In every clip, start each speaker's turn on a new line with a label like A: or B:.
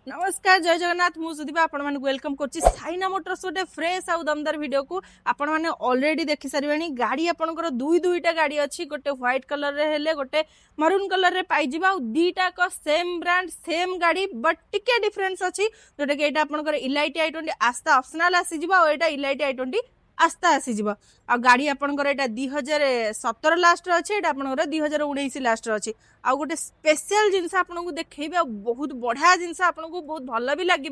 A: नमस्कार जय जगन्नाथ मु सुदीपा आपण माने वेलकम करछि साइना मोटर्स गोटे फ्रेश आउ दमदार वीडियो को आपण माने ऑलरेडी देखि सारिबेनी गाड़ी आपनकर दुईटा गाड़ी अछि गोटे व्हाइट कलर रे हेले गोटे मरून कलर रे पाई जिबा आउ दीटा को सेम ब्रांड सेम गाड़ी बट टिके डिफरेंस अछि जोटे कि एटा आपनकर इलाइटी i20 आस्था ऑप्शनल आसी जिबा और एटा इलाइटी i20 आस्था आसी जिबा आ गाड़ी आपनकर एटा 2017 लास्ट रे अछि एटा आपनकर 2019 लास्ट रे अछि आ गोटे स्पेशल जिनस आपको देखिए बहुत बढ़िया जिनस आपको बहुत भल भी लगे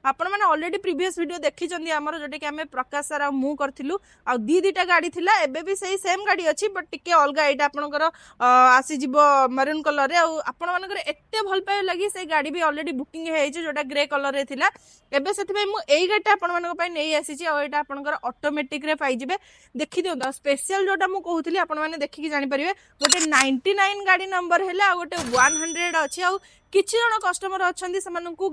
A: आपण मैंने ऑलरेडी प्रीवियस वीडियो देखी आमर जोटा कि आम प्रकाश सार मु करूँ आ दीटा गाड़ी थिला एबे भी सही सेम गाड़ी अच्छी बट टिके अलग यहाँ आपंकर आसीज मरून कलर आपण मानकर एत भल पाए लगी से गाड़ी भी ऑलरेडी बुकिंग जोटा ग्रे कलर रे थिला एबे से मुझे गाड़ी आपण मानी नहीं आसी आपंकर ऑटोमेटिक रे पाइबे देखी दिखाँ स्पेशल जोटा मुझे कहूली आपण मैंने देखिकी जापर गोटे 99 गाड़ी नंबर है आ गोटे 100 अच्छी आ किछि जन कस्टमर अच्छा से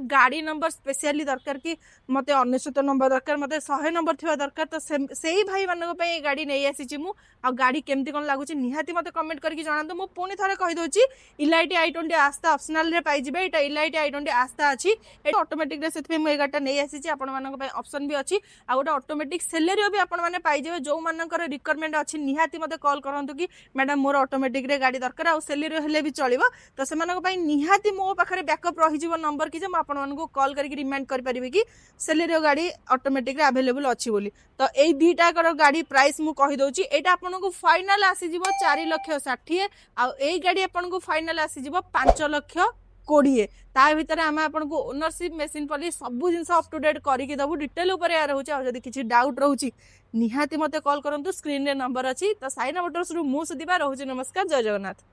A: गाड़ी नंबर स्पेशली दरकार कि मते 99 नंबर दरकार मते 100 नंबर थिबा दरकार तो सेही भाई मानक पे गाड़ी नहीं आसी मु आ गाड़ी केमती कोन लागुची निहाती मते कमेंट करके जणांतु मु पुनी थरे कहि दोची इलाइटी i20 आस्था ऑप्शनल रे पाई जिबे एटा इलाइटी i20 आस्था अछि एटा ऑटोमेटिक रे सेथि मु ए गाटा नहीं आसी आपण मानक पे ऑप्शन भी अछि आ गोटा ऑटोमेटिक सेलेरियो भी आपण माने पाई जिबे जो मानकर रिक्वायरमेंट अछि निहाती मते कॉल करंतु कि मैडम मोर ऑटोमेटिक रे गाड़ी दरकार आ सेलेरियो हेले भी चलिबो तो से मानक पे निहाती मो पाखरे बैकअप रही जीव नंबर कि आपण मानक कॉल करके रिमाइंड कर परिबे कि सेलेरियो गाड़ी ऑटोमेटिक रे अवेलेबल अछि बोली तो एई दीटा कर गाड़ी प्राइस मु कहि दोची एटा आपनको फाइनल आसी जीव 4,60,000 आ एई गाड़ी आपनको फाइनल आसी जीव 5,20,000 ता भितर आम आपको ओनरशिप मेसीन पॉलिसी सब जिन अप टू डेट करके दबु डिटेल ऊपर रोचे आदि किसी डाउट रोचे निहाती मते कॉल करंतु स्क्रीन रे नंबर अच्छी तो साइना मोटर्स रु मु सुदीपा रोचे नमस्कार जय जगन्नाथ।